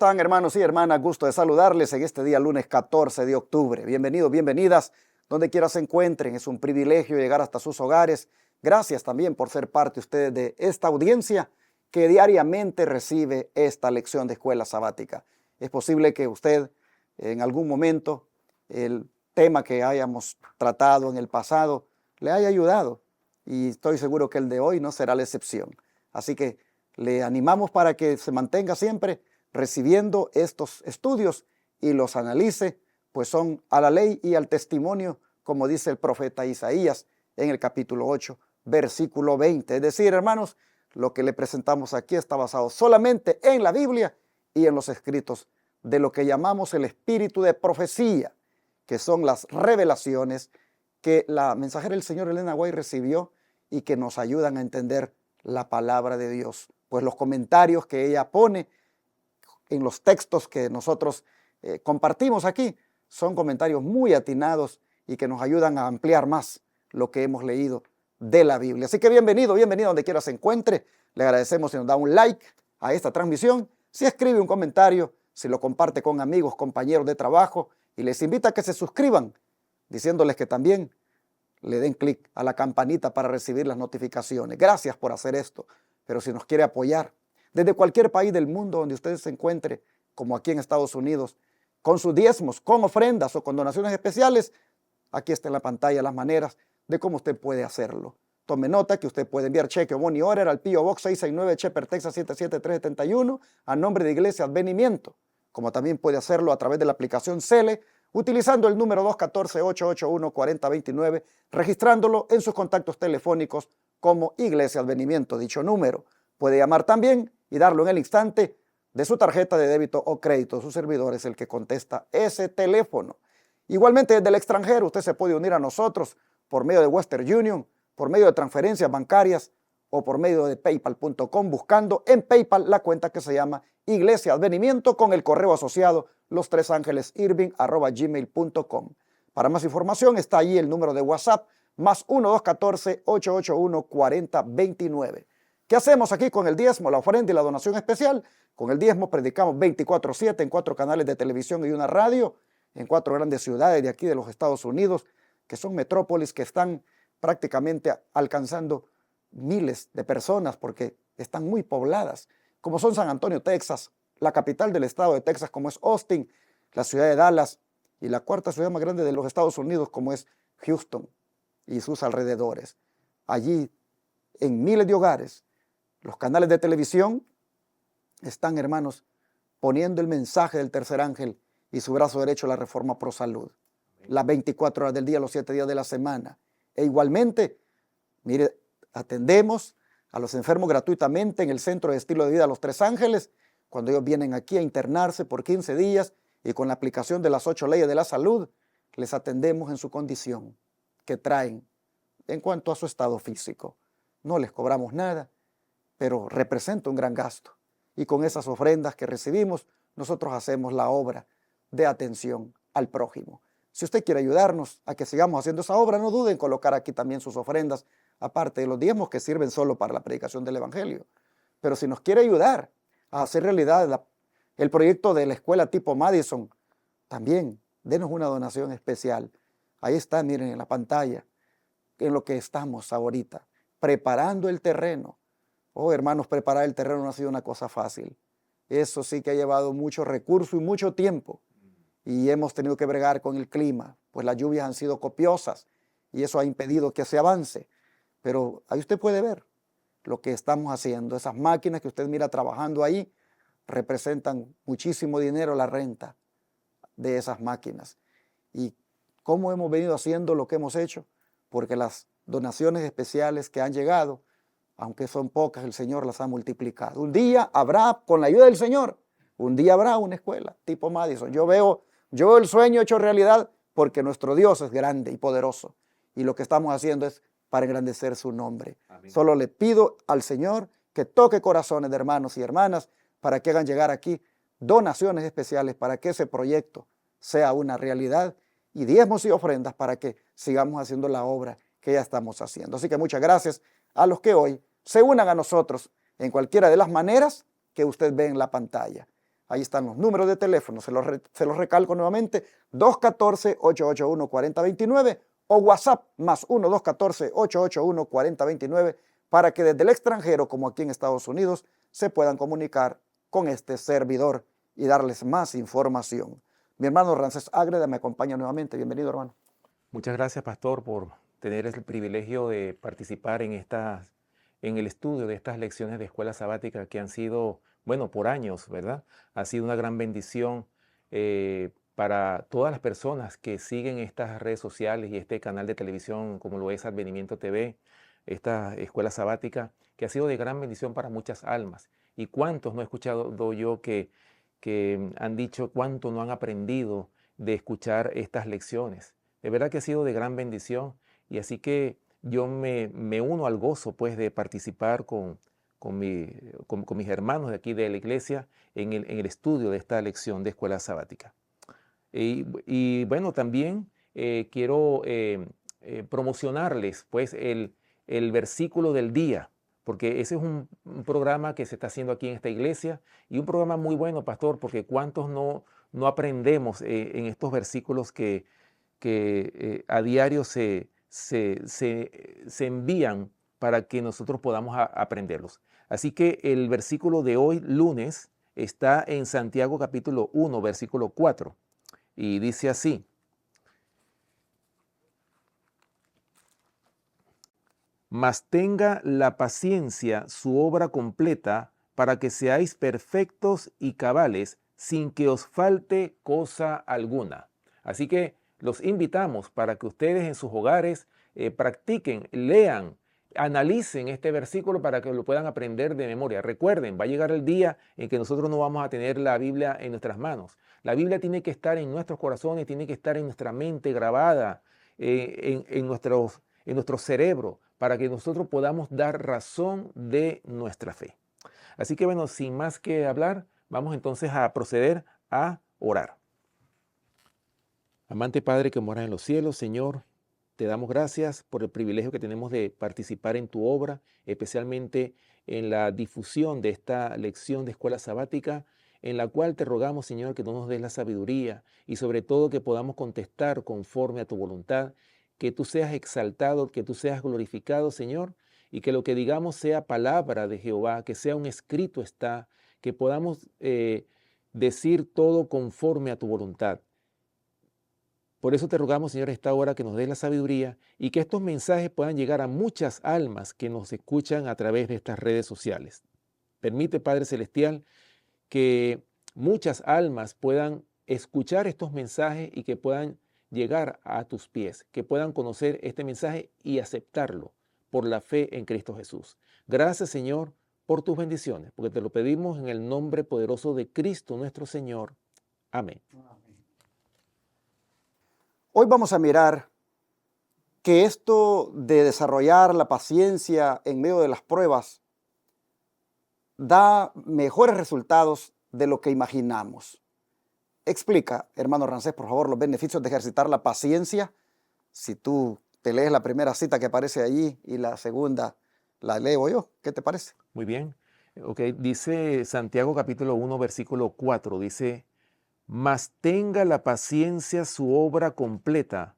están, hermanos y hermanas? Gusto de saludarles en este día, lunes 14 de octubre. Bienvenidos, bienvenidas, donde quiera se encuentren. Es un privilegio llegar hasta sus hogares. Gracias también por ser parte ustedes de esta audiencia que diariamente recibe esta lección de escuela sabática. Es posible que usted en algún momento el tema que hayamos tratado en el pasado le haya ayudado y estoy seguro que el de hoy no será la excepción. Así que le animamos para que se mantenga siempre recibiendo estos estudios y los analice, pues son a la ley y al testimonio, como dice el profeta Isaías en el capítulo 8, versículo 20. Es decir, hermanos, lo que le presentamos aquí está basado solamente en la Biblia y en los escritos de lo que llamamos el espíritu de profecía, que son las revelaciones que la mensajera del Señor Elena White recibió y que nos ayudan a entender la palabra de Dios. Pues los comentarios que ella pone en los textos que nosotros compartimos aquí son comentarios muy atinados y que nos ayudan a ampliar más lo que hemos leído de la Biblia. Así que bienvenido, bienvenido donde quiera se encuentre. Le agradecemos si nos da un like a esta transmisión, si escribe un comentario, si lo comparte con amigos, compañeros de trabajo y les invita a que se suscriban, diciéndoles que también le den clic a la campanita para recibir las notificaciones. Gracias por hacer esto, pero si nos quiere apoyar desde cualquier país del mundo donde usted se encuentre, como aquí en Estados Unidos, con sus diezmos, con ofrendas o con donaciones especiales, aquí está en la pantalla las maneras de cómo usted puede hacerlo. Tome nota que usted puede enviar cheque o money order al P.O. Box 669 Shepherd, Texas 77371 a nombre de Iglesia Advenimiento, como también puede hacerlo a través de la aplicación Cele, utilizando el número 214-881-4029, registrándolo en sus contactos telefónicos como Iglesia Advenimiento. Dicho número puede llamar también y darlo en el instante de su tarjeta de débito o crédito. Su servidor es el que contesta ese teléfono. Igualmente desde el extranjero usted se puede unir a nosotros por medio de Western Union, por medio de transferencias bancarias o por medio de paypal.com, buscando en PayPal la cuenta que se llama Iglesia Advenimiento con el correo asociado lostresangelesirving@gmail.com. Para más información está allí el número de WhatsApp más 1-214-881-4029. ¿Qué hacemos aquí con el diezmo, la ofrenda y la donación especial? Con el diezmo predicamos 24/7 en 4 canales de televisión y una radio, en 4 grandes ciudades de aquí de los Estados Unidos, que son metrópolis que están prácticamente alcanzando miles de personas porque están muy pobladas, como son San Antonio, Texas, la capital del estado de Texas como es Austin, la ciudad de Dallas y la 4ª ciudad más grande de los Estados Unidos como es Houston y sus alrededores. Allí, en miles de hogares, los canales de televisión están, hermanos, poniendo el mensaje del tercer ángel y su brazo derecho, la Reforma Pro Salud, las 24 horas del día, los 7 días de la semana. E igualmente, mire, atendemos a los enfermos gratuitamente en el Centro de Estilo de Vida Los Tres Ángeles, cuando ellos vienen aquí a internarse por 15 días y con la aplicación de las 8 leyes de la salud, les atendemos en su condición que traen en cuanto a su estado físico. No les cobramos nada, pero representa un gran gasto. Y con esas ofrendas que recibimos, nosotros hacemos la obra de atención al prójimo. Si usted quiere ayudarnos a que sigamos haciendo esa obra, no duden en colocar aquí también sus ofrendas, aparte de los diezmos que sirven solo para la predicación del Evangelio. Pero si nos quiere ayudar a hacer realidad el proyecto de la escuela tipo Madison, también denos una donación especial. Ahí está, miren en la pantalla, en lo que estamos ahorita, preparando el terreno. Oh, hermanos, preparar el terreno no ha sido una cosa fácil. Eso sí que ha llevado mucho recurso y mucho tiempo. Y hemos tenido que bregar con el clima, pues las lluvias han sido copiosas y eso ha impedido que se avance. Pero ahí usted puede ver lo que estamos haciendo. Esas máquinas que usted mira trabajando ahí representan muchísimo dinero la renta de esas máquinas. ¿Y cómo hemos venido haciendo lo que hemos hecho? Porque las donaciones especiales que han llegado, aunque son pocas, el Señor las ha multiplicado. Un día habrá, con la ayuda del Señor, un día habrá una escuela tipo Madison. Yo veo el sueño hecho realidad porque nuestro Dios es grande y poderoso. Y lo que estamos haciendo es para engrandecer su nombre. Amén. Solo le pido al Señor que toque corazones de hermanos y hermanas para que hagan llegar aquí donaciones especiales para que ese proyecto sea una realidad y diezmos y ofrendas para que sigamos haciendo la obra que ya estamos haciendo. Así que muchas gracias a los que hoy se unan a nosotros en cualquiera de las maneras que usted ve en la pantalla. Ahí están los números de teléfono, se los recalco nuevamente, 214-881-4029 o WhatsApp más 1-214-881-4029 para que desde el extranjero, como aquí en Estados Unidos, se puedan comunicar con este servidor y darles más información. Mi hermano Ramsés Ágreda me acompaña nuevamente. Bienvenido, hermano. Muchas gracias, pastor, por tener el privilegio de participar en el estudio de estas lecciones de escuela sabática que han sido, bueno, por años, ¿verdad? Ha sido una gran bendición para todas las personas que siguen estas redes sociales y este canal de televisión como lo es Advenimiento TV, esta escuela sabática, que ha sido de gran bendición para muchas almas. ¿Y cuántos no he escuchado yo que han dicho cuánto no han aprendido de escuchar estas lecciones? De verdad que ha sido de gran bendición y así que yo me uno al gozo pues de participar con mis hermanos de aquí de la iglesia en el estudio de esta lección de escuela sabática. Y bueno, también quiero promocionarles pues el versículo del día, porque ese es un programa que se está haciendo aquí en esta iglesia y un programa muy bueno, pastor, porque cuántos no aprendemos en estos versículos que a diario se envían para que nosotros podamos aprenderlos. Así que el versículo de hoy, lunes, está en Santiago capítulo 1, versículo 4, y dice así: mas tenga la paciencia su obra completa para que seáis perfectos y cabales sin que os falte cosa alguna. Así que los invitamos para que ustedes en sus hogares practiquen, lean, analicen este versículo para que lo puedan aprender de memoria. Recuerden, va a llegar el día en que nosotros no vamos a tener la Biblia en nuestras manos. La Biblia tiene que estar en nuestros corazones, tiene que estar en nuestra mente grabada, en nuestro cerebro, para que nosotros podamos dar razón de nuestra fe. Así que bueno, sin más que hablar, vamos entonces a proceder a orar. Amante Padre que moras en los cielos, Señor, te damos gracias por el privilegio que tenemos de participar en tu obra, especialmente en la difusión de esta lección de escuela sabática, en la cual te rogamos, Señor, que tú nos des la sabiduría y sobre todo que podamos contestar conforme a tu voluntad, que tú seas exaltado, que tú seas glorificado, Señor, y que lo que digamos sea palabra de Jehová, que sea un escrito está, que podamos decir todo conforme a tu voluntad. Por eso te rogamos, Señor, a esta hora que nos des la sabiduría y que estos mensajes puedan llegar a muchas almas que nos escuchan a través de estas redes sociales. Permite, Padre Celestial, que muchas almas puedan escuchar estos mensajes y que puedan llegar a tus pies, que puedan conocer este mensaje y aceptarlo por la fe en Cristo Jesús. Gracias, Señor, por tus bendiciones, porque te lo pedimos en el nombre poderoso de Cristo nuestro Señor. Amén. Hoy vamos a mirar que esto de desarrollar la paciencia en medio de las pruebas da mejores resultados de lo que imaginamos. Explica, hermano Ramsés, por favor, los beneficios de ejercitar la paciencia. Si tú te lees la primera cita que aparece allí y la segunda la leo yo, ¿qué te parece? Muy bien. Dice Santiago capítulo 1, versículo 4, dice: mas tenga la paciencia su obra completa,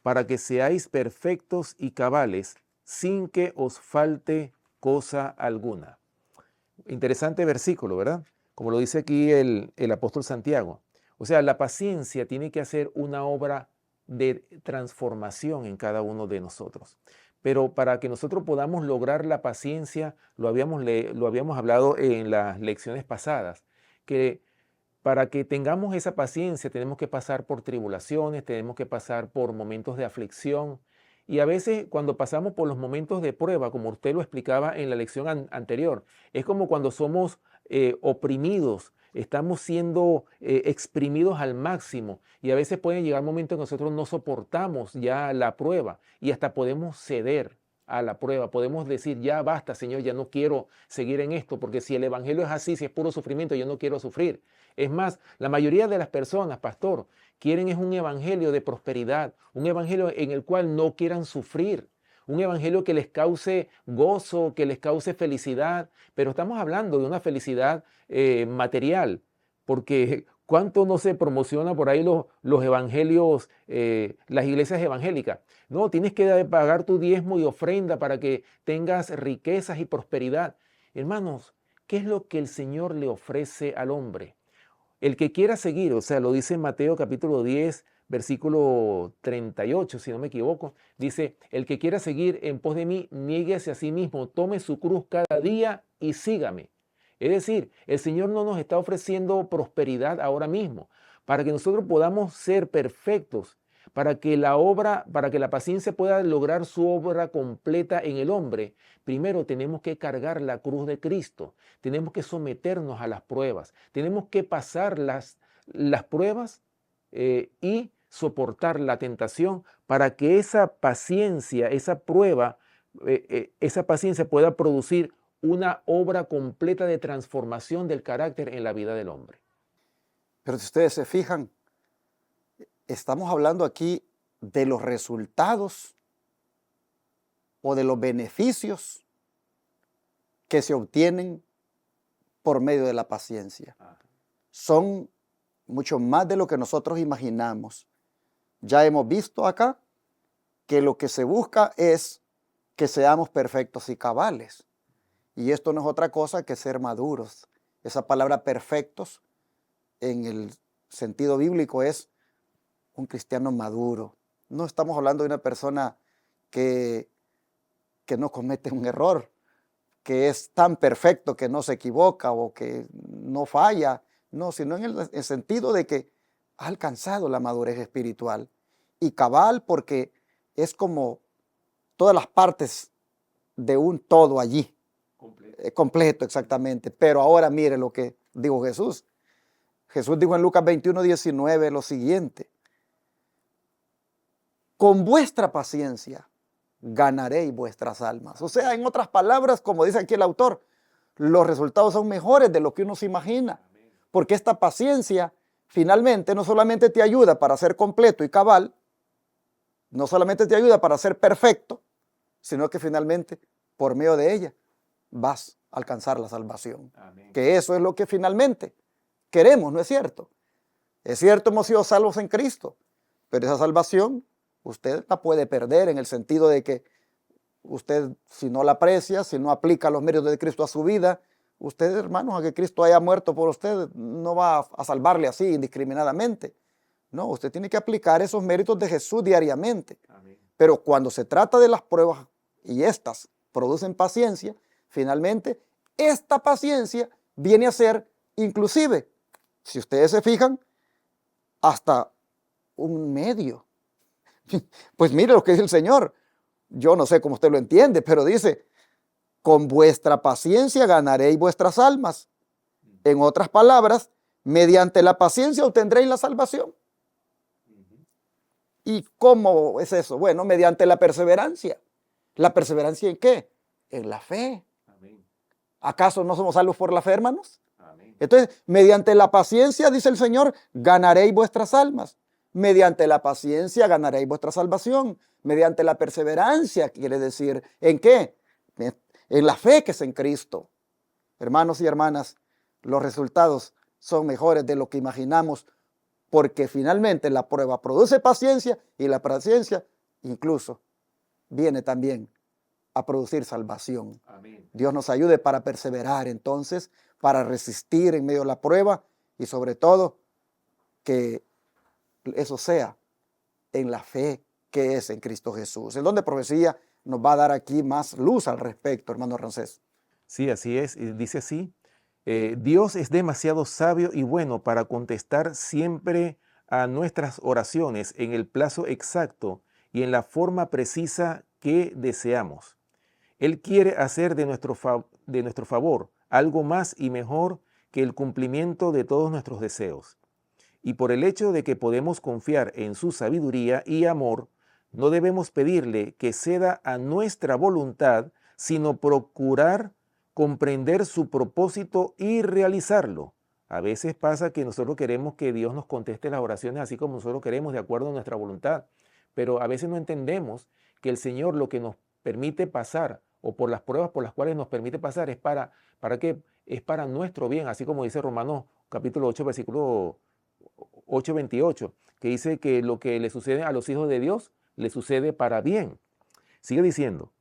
para que seáis perfectos y cabales, sin que os falte cosa alguna. Interesante versículo, ¿verdad? Como lo dice aquí el apóstol Santiago. O sea, la paciencia tiene que hacer una obra de transformación en cada uno de nosotros. Pero para que nosotros podamos lograr la paciencia, lo habíamos hablado en las lecciones pasadas, que para que tengamos esa paciencia tenemos que pasar por tribulaciones, tenemos que pasar por momentos de aflicción. Y a veces cuando pasamos por los momentos de prueba, como usted lo explicaba en la lección anterior, es como cuando somos oprimidos, estamos siendo exprimidos al máximo y a veces pueden llegar momentos en que nosotros no soportamos ya la prueba y hasta podemos ceder a la prueba. Podemos decir, ya basta, Señor, ya no quiero seguir en esto, porque si el evangelio es así, si es puro sufrimiento, yo no quiero sufrir. Es más, la mayoría de las personas, pastor, quieren es un evangelio de prosperidad, un evangelio en el cual no quieran sufrir, un evangelio que les cause gozo, que les cause felicidad, pero estamos hablando de una felicidad material. porque cuánto no se promociona por ahí los evangelios, las iglesias evangélicas. No, tienes que pagar tu diezmo y ofrenda para que tengas riquezas y prosperidad. Hermanos, ¿qué es lo que el Señor le ofrece al hombre? El que quiera seguir, o sea, lo dice en Mateo capítulo 10, versículo 38, si no me equivoco, dice, el que quiera seguir en pos de mí, niéguese a sí mismo, tome su cruz cada día y sígame. Es decir, el Señor no nos está ofreciendo prosperidad ahora mismo, para que nosotros podamos ser perfectos, para que la paciencia pueda lograr su obra completa en el hombre. Primero tenemos que cargar la cruz de Cristo, tenemos que someternos a las pruebas, tenemos que pasar las pruebas y soportar la tentación para que esa paciencia, esa prueba, esa paciencia pueda producir una obra completa de transformación del carácter en la vida del hombre. Pero si ustedes se fijan, estamos hablando aquí de los resultados o de los beneficios que se obtienen por medio de la paciencia. Son mucho más de lo que nosotros imaginamos. Ya hemos visto acá que lo que se busca es que seamos perfectos y cabales. Y esto no es otra cosa que ser maduros. Esa palabra perfectos en el sentido bíblico es un cristiano maduro. No estamos hablando de una persona que no comete un error, que es tan perfecto que no se equivoca o que no falla. No, sino en el sentido de que ha alcanzado la madurez espiritual. Y cabal porque es como todas las partes de un todo allí. Completo, exactamente. Pero ahora mire lo que dijo Jesús. Jesús dijo en Lucas 21:19 lo siguiente: con vuestra paciencia ganaréis vuestras almas. O sea, en otras palabras, como dice aquí el autor, los resultados son mejores de lo que uno se imagina. Porque esta paciencia finalmente no solamente te ayuda para ser completo y cabal, no solamente te ayuda para ser perfecto, sino que finalmente por medio de ella vas a alcanzar la salvación. Amén. Que eso es lo que finalmente queremos, ¿no es cierto? Es cierto, hemos sido salvos en Cristo, pero esa salvación usted la puede perder en el sentido de que usted, si no la aprecia, si no aplica los méritos de Cristo a su vida, usted, hermanos, a que Cristo haya muerto por usted, no va a salvarle así indiscriminadamente. No, usted tiene que aplicar esos méritos de Jesús diariamente. Amén. Pero cuando se trata de las pruebas y estas producen paciencia, finalmente esta paciencia viene a ser inclusive, si ustedes se fijan, hasta un medio. Pues mire lo que dice el Señor. Yo no sé cómo usted lo entiende, pero dice, con vuestra paciencia ganaréis vuestras almas. En otras palabras, mediante la paciencia obtendréis la salvación. ¿Y cómo es eso? Bueno, mediante la perseverancia. ¿La perseverancia en qué? En la fe. Amén. ¿Acaso no somos salvos por la fe, hermanos? Amén. Entonces, mediante la paciencia, dice el Señor, ganaréis vuestras almas. Mediante la paciencia ganaréis vuestra salvación. Mediante la perseverancia, quiere decir, ¿en qué? En la fe que es en Cristo. Hermanos y hermanas, los resultados son mejores de lo que imaginamos, porque finalmente la prueba produce paciencia y la paciencia incluso viene también a producir salvación. Amén. Dios nos ayude para perseverar entonces, para resistir en medio de la prueba y sobre todo que eso sea en la fe que es en Cristo Jesús. El don de profecía nos va a dar aquí más luz al respecto, hermano Rancés. Sí, así es. Y dice así, Dios es demasiado sabio y bueno para contestar siempre a nuestras oraciones en el plazo exacto y en la forma precisa que deseamos. Él quiere hacer de nuestro favor algo más y mejor que el cumplimiento de todos nuestros deseos. Y por el hecho de que podemos confiar en su sabiduría y amor, no debemos pedirle que ceda a nuestra voluntad, sino procurar comprender su propósito y realizarlo. A veces pasa que nosotros queremos que Dios nos conteste las oraciones así como nosotros queremos, de acuerdo a nuestra voluntad, pero a veces no entendemos que el Señor lo que nos permite pasar o por las pruebas por las cuales nos permite pasar es ¿para qué? Es para nuestro bien, así como dice Romanos capítulo 8, versículo 8:28, que dice que lo que le sucede a los hijos de Dios le sucede para bien. Sigue diciendo,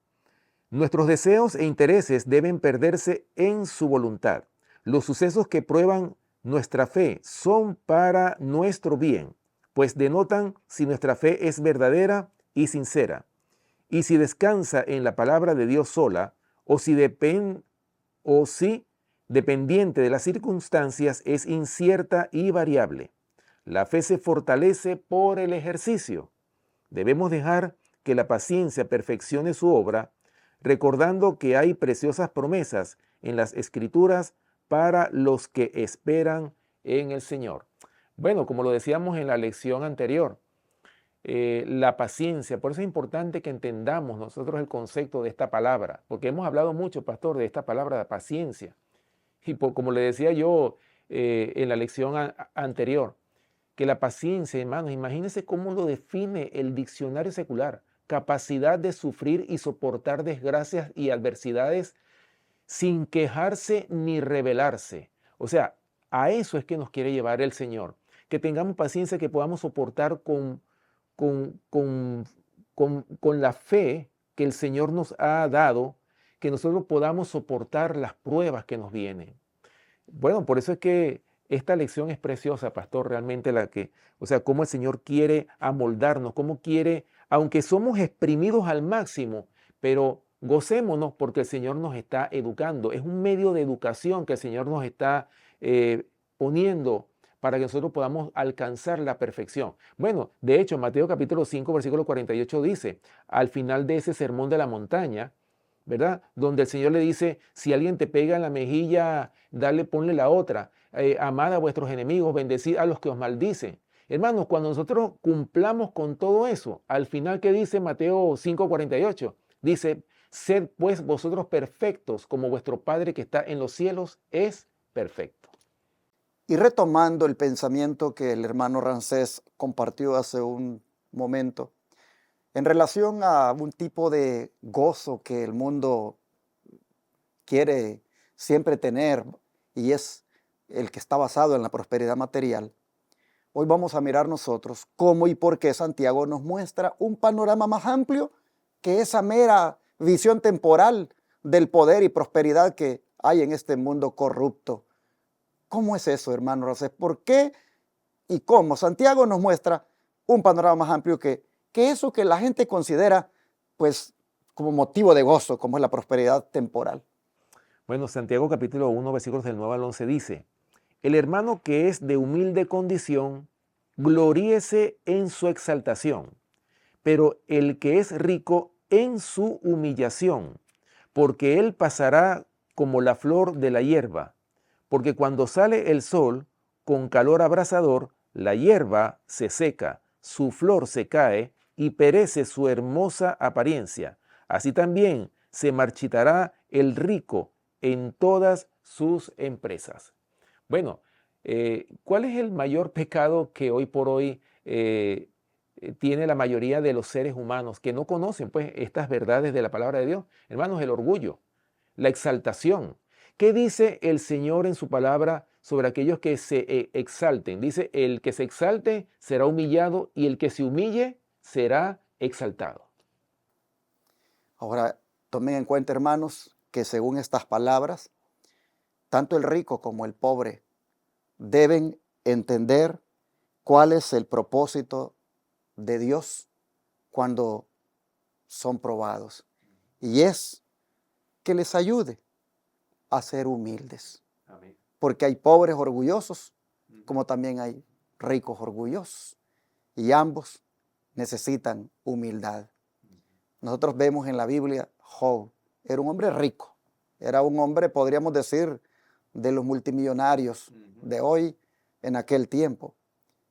nuestros deseos e intereses deben perderse en su voluntad. Los sucesos que prueban nuestra fe son para nuestro bien, pues denotan si nuestra fe es verdadera y sincera, y si descansa en la palabra de Dios sola, o si dependiente de las circunstancias, es incierta y variable. La fe se fortalece por el ejercicio. Debemos dejar que la paciencia perfeccione su obra, recordando que hay preciosas promesas en las Escrituras para los que esperan en el Señor. Bueno, como lo decíamos en la lección anterior, la paciencia, por eso es importante que entendamos nosotros el concepto de esta palabra, porque hemos hablado mucho, pastor, de esta palabra de paciencia. Y como le decía yo en la lección anterior, que la paciencia, hermanos, imagínense cómo lo define el diccionario secular: capacidad de sufrir y soportar desgracias y adversidades sin quejarse ni rebelarse. O sea, a eso es que nos quiere llevar el Señor, que tengamos paciencia, que podamos soportar con, con, con la fe que el Señor nos ha dado, que nosotros podamos soportar las pruebas que nos vienen. Bueno, por eso es que esta lección es preciosa, pastor, realmente o sea, cómo el Señor quiere amoldarnos, cómo quiere, aunque somos exprimidos al máximo, pero gocémonos porque el Señor nos está educando. Es un medio de educación que el Señor nos está poniendo para que nosotros podamos alcanzar la perfección. Bueno, de hecho, Mateo capítulo 5, versículo 48 dice, al final de ese sermón de la montaña, ¿verdad? Donde el Señor le dice, si alguien te pega en la mejilla, ponle la otra. Amad a vuestros enemigos, bendecid a los que os maldicen. Hermanos, cuando nosotros cumplamos con todo eso, al final, ¿qué dice Mateo 5:48? Dice, sed pues vosotros perfectos, como vuestro Padre que está en los cielos es perfecto. Y retomando el pensamiento que el hermano Ramsés compartió hace un momento, en relación a un tipo de gozo que el mundo quiere siempre tener, y es el que está basado en la prosperidad material, hoy vamos a mirar nosotros cómo y por qué Santiago nos muestra un panorama más amplio que esa mera visión temporal del poder y prosperidad que hay en este mundo corrupto. ¿Cómo es eso, hermano Ramsés? ¿Por qué y cómo Santiago nos muestra un panorama más amplio que eso que la gente considera pues como motivo de gozo, como es la prosperidad temporal? Bueno, Santiago capítulo 1, versículos del 9 al 11 dice, el hermano que es de humilde condición, gloríese en su exaltación, pero el que es rico en su humillación, porque él pasará como la flor de la hierba, porque cuando sale el sol, con calor abrasador, la hierba se seca, su flor se cae y perece su hermosa apariencia. Así también se marchitará el rico en todas sus empresas. Bueno, ¿cuál es el mayor pecado que hoy por hoy tiene la mayoría de los seres humanos que no conocen pues estas verdades de la palabra de Dios? Hermanos, el orgullo, la exaltación. ¿Qué dice el Señor en su palabra sobre aquellos que se exalten? Dice, el que se exalte será humillado y el que se humille será exaltado. Ahora, tomen en cuenta, hermanos, que según estas palabras, tanto el rico como el pobre deben entender cuál es el propósito de Dios cuando son probados. Y es que les ayude a ser humildes. Amén. Porque hay pobres orgullosos, como también hay ricos orgullosos. Y ambos necesitan humildad. Nosotros vemos en la Biblia, Job era un hombre rico. Era un hombre, podríamos decir, de los multimillonarios de hoy en aquel tiempo.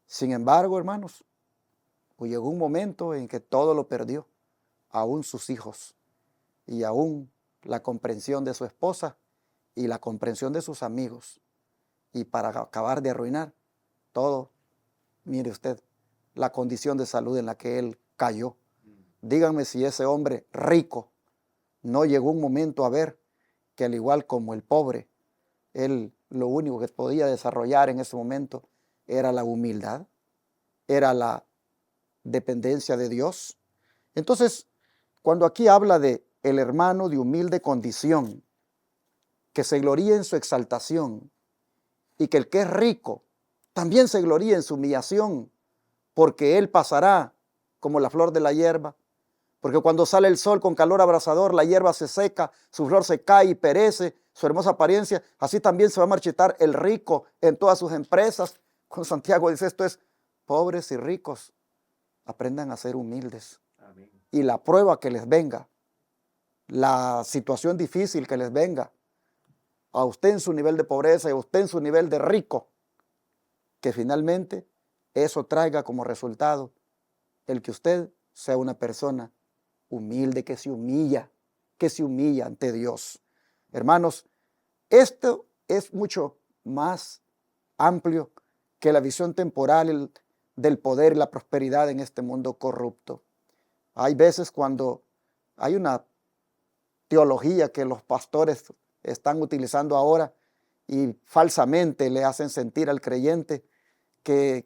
Sin embargo, hermanos, llegó un momento en que todo lo perdió, aún sus hijos y aún la comprensión de su esposa y la comprensión de sus amigos. Y para acabar de arruinar todo, mire usted, la condición de salud en la que él cayó. Díganme si ese hombre rico no llegó un momento a ver que al igual como el pobre, él lo único que podía desarrollar en ese momento era la humildad, era la dependencia de Dios. Entonces, cuando aquí habla de el hermano de humilde condición, que se gloríe en su exaltación, y que el que es rico también se gloríe en su humillación, porque él pasará como la flor de la hierba, porque cuando sale el sol con calor abrasador, la hierba se seca, su flor se cae y perece, su hermosa apariencia, así también se va a marchitar el rico en todas sus empresas. Cuando Santiago dice esto es, pobres y ricos, aprendan a ser humildes. Amén. Y la prueba que les venga, la situación difícil que les venga, a usted en su nivel de pobreza y a usted en su nivel de rico, que finalmente eso traiga como resultado el que usted sea una persona humilde, que se humilla ante Dios. Hermanos, esto es mucho más amplio que la visión temporal del poder y la prosperidad en este mundo corrupto. Hay veces cuando hay una teología que los pastores están utilizando ahora y falsamente le hacen sentir al creyente que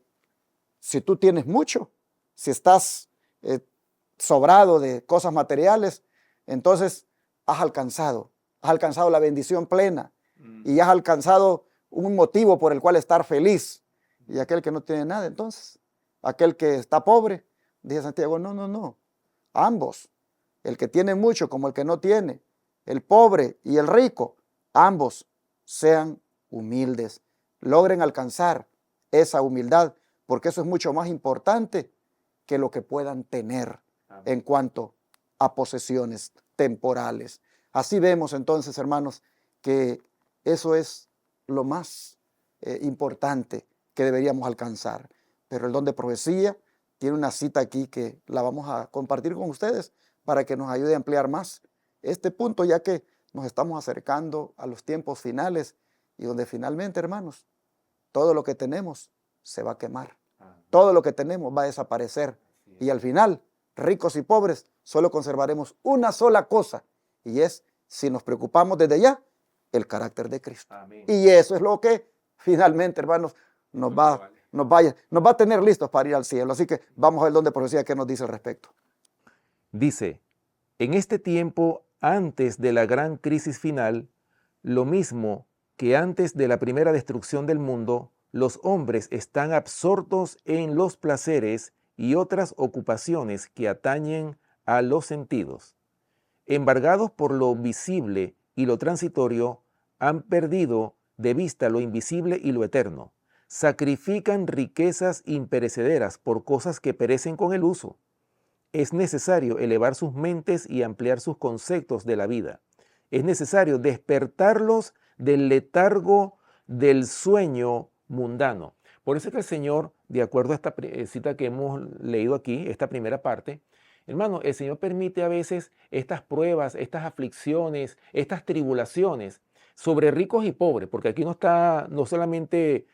si tú tienes mucho, si estás sobrado de cosas materiales, entonces has alcanzado la bendición plena y has alcanzado un motivo por el cual estar feliz. Y aquel que no tiene nada, entonces, aquel que está pobre, dice Santiago, no, ambos, el que tiene mucho como el que no tiene, el pobre y el rico, ambos sean humildes, logren alcanzar esa humildad, porque eso es mucho más importante que lo que puedan tener en cuanto a posesiones temporales. Así vemos entonces, hermanos, que eso es lo más importante que deberíamos alcanzar. Pero el don de profecía tiene una cita aquí que la vamos a compartir con ustedes para que nos ayude a ampliar más este punto, ya que nos estamos acercando a los tiempos finales y donde finalmente, hermanos, todo lo que tenemos se va a quemar. Todo lo que tenemos va a desaparecer. Y al final, ricos y pobres, solo conservaremos una sola cosa, y es, si nos preocupamos desde ya, el carácter de Cristo. Amén. Y eso es lo que finalmente, hermanos, nos va a tener listos para ir al cielo. Así que vamos a ver dónde profecía qué nos dice al respecto. Dice, en este tiempo, antes de la gran crisis final, lo mismo que antes de la primera destrucción del mundo, los hombres están absortos en los placeres y otras ocupaciones que atañen a los sentidos. Embargados por lo visible y lo transitorio, han perdido de vista lo invisible y lo eterno. Sacrifican riquezas imperecederas por cosas que perecen con el uso. Es necesario elevar sus mentes y ampliar sus conceptos de la vida. Es necesario despertarlos del letargo del sueño mundano. Por eso es que el Señor, de acuerdo a esta cita que hemos leído aquí, esta primera parte, hermano, el Señor permite a veces estas pruebas, estas aflicciones, estas tribulaciones sobre ricos y pobres, porque aquí no solamente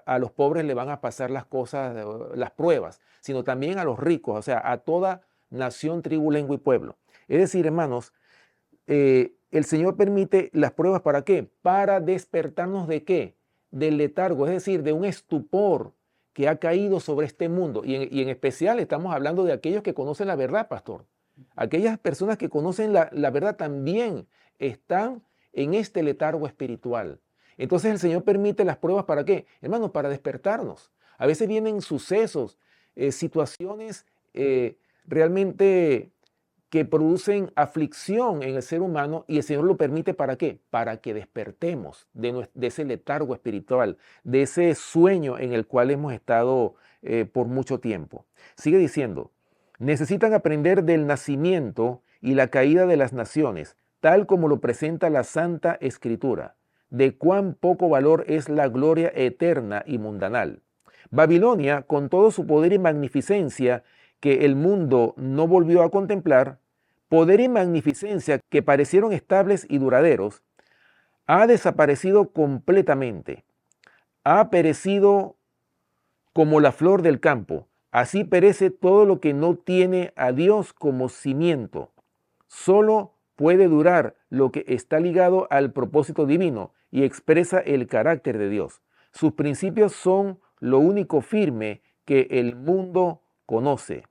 a los pobres le van a pasar las cosas, las pruebas, sino también a los ricos, o sea, a toda nación, tribu, lengua y pueblo. Es decir, hermanos, el Señor permite las pruebas ¿para qué? Para despertarnos ¿de qué? Del letargo, es decir, de un estupor que ha caído sobre este mundo. Y en especial estamos hablando de aquellos que conocen la verdad, pastor. Aquellas personas que conocen la verdad también están en este letargo espiritual. Entonces el Señor permite las pruebas ¿para qué? Hermanos, para despertarnos. A veces vienen sucesos, situaciones realmente que producen aflicción en el ser humano y el Señor lo permite ¿para qué? Para que despertemos de ese letargo espiritual, de ese sueño en el cual hemos estado por mucho tiempo. Sigue diciendo, necesitan aprender del nacimiento y la caída de las naciones, tal como lo presenta la Santa Escritura, de cuán poco valor es la gloria eterna y mundanal. Babilonia, con todo su poder y magnificencia, que el mundo no volvió a contemplar, poder y magnificencia que parecieron estables y duraderos, ha desaparecido completamente. Ha perecido como la flor del campo. Así perece todo lo que no tiene a Dios como cimiento. Solo puede durar lo que está ligado al propósito divino y expresa el carácter de Dios. Sus principios son lo único firme que el mundo conoce.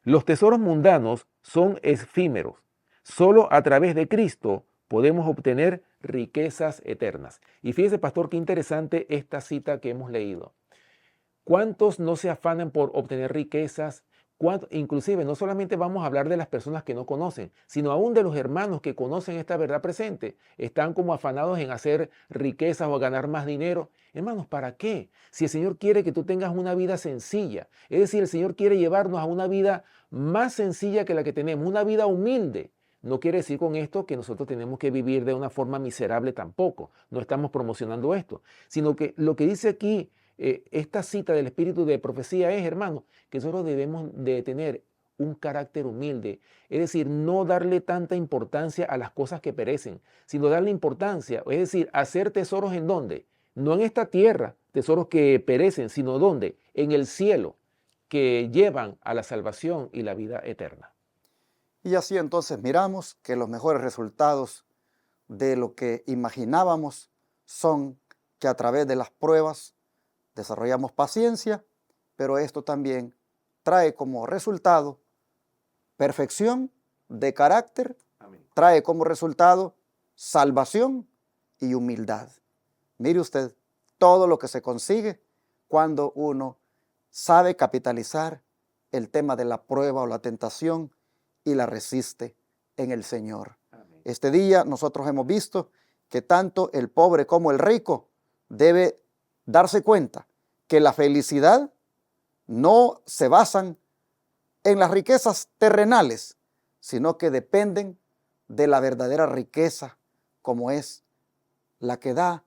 Los tesoros mundanos son efímeros. Solo a través de Cristo podemos obtener riquezas eternas. Y fíjese, pastor, qué interesante esta cita que hemos leído. ¿Cuántos no se afanan por obtener riquezas? Inclusive, no solamente vamos a hablar de las personas que no conocen, sino aún de los hermanos que conocen esta verdad presente. Están como afanados en hacer riquezas o ganar más dinero. Hermanos, ¿para qué? Si el Señor quiere que tú tengas una vida sencilla, es decir, el Señor quiere llevarnos a una vida más sencilla que la que tenemos, una vida humilde. No quiere decir con esto que nosotros tenemos que vivir de una forma miserable tampoco. No estamos promocionando esto, sino que lo que dice aquí esta cita del espíritu de profecía es, hermano, que nosotros debemos de tener un carácter humilde, es decir, no darle tanta importancia a las cosas que perecen, sino darle importancia, es decir, hacer tesoros ¿en dónde? No en esta tierra, tesoros que perecen, sino ¿dónde? En el cielo, que llevan a la salvación y la vida eterna. Y así entonces miramos que los mejores resultados de lo que imaginábamos son que a través de las pruebas desarrollamos paciencia, pero esto también trae como resultado perfección de carácter, amén, trae como resultado salvación y humildad. Mire usted todo lo que se consigue cuando uno sabe capitalizar el tema de la prueba o la tentación y la resiste en el Señor. Amén. Este día nosotros hemos visto que tanto el pobre como el rico debe darse cuenta que la felicidad no se basan en las riquezas terrenales, sino que dependen de la verdadera riqueza, como es la que da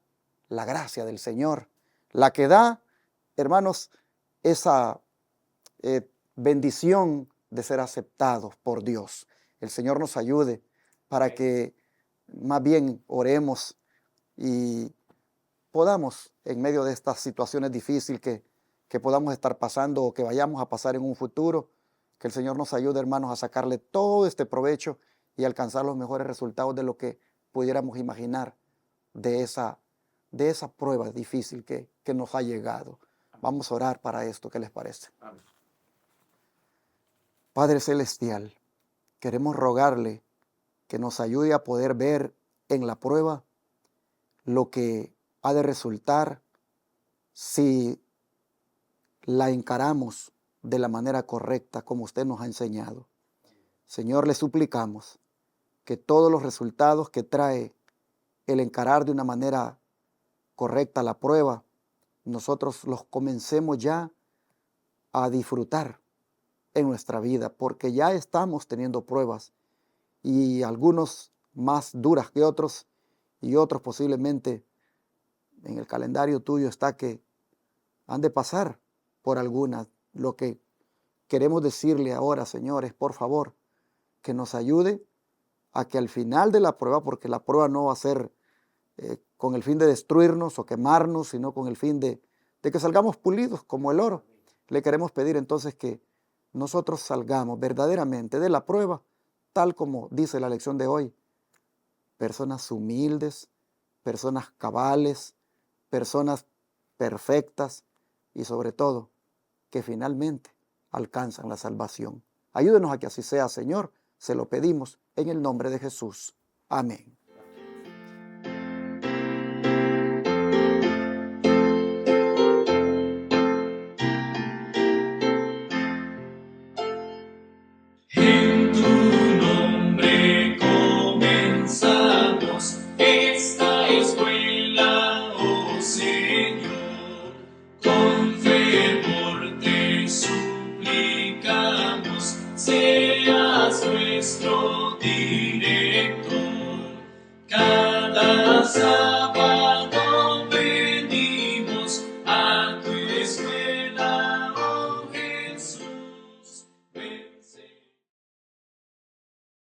la gracia del Señor, la que da, hermanos, esa bendición de ser aceptados por Dios. El Señor nos ayude para que más bien oremos y podamos, en medio de estas situaciones difíciles que podamos estar pasando o que vayamos a pasar en un futuro, que el Señor nos ayude, hermanos, a sacarle todo este provecho y alcanzar los mejores resultados de lo que pudiéramos imaginar de esa prueba difícil que nos ha llegado. Vamos a orar para esto, ¿qué les parece? Amén. Padre Celestial, queremos rogarle que nos ayude a poder ver en la prueba lo que ha de resultar si la encaramos de la manera correcta como usted nos ha enseñado. Señor, le suplicamos que todos los resultados que trae el encarar de una manera correcta la prueba, nosotros los comencemos ya a disfrutar en nuestra vida, porque ya estamos teniendo pruebas y algunos más duras que otros y otros posiblemente en el calendario tuyo está que han de pasar por algunas. Lo que queremos decirle ahora, Señor, es por favor que nos ayude a que al final de la prueba, porque la prueba no va a ser con el fin de destruirnos o quemarnos, sino con el fin de que salgamos pulidos como el oro. Le queremos pedir entonces que nosotros salgamos verdaderamente de la prueba, tal como dice la lección de hoy, personas humildes, personas cabales, personas perfectas y sobre todo que finalmente alcanzan la salvación. Ayúdenos a que así sea, Señor, se lo pedimos en el nombre de Jesús. Amén. En tu nombre comenzamos esta escuela.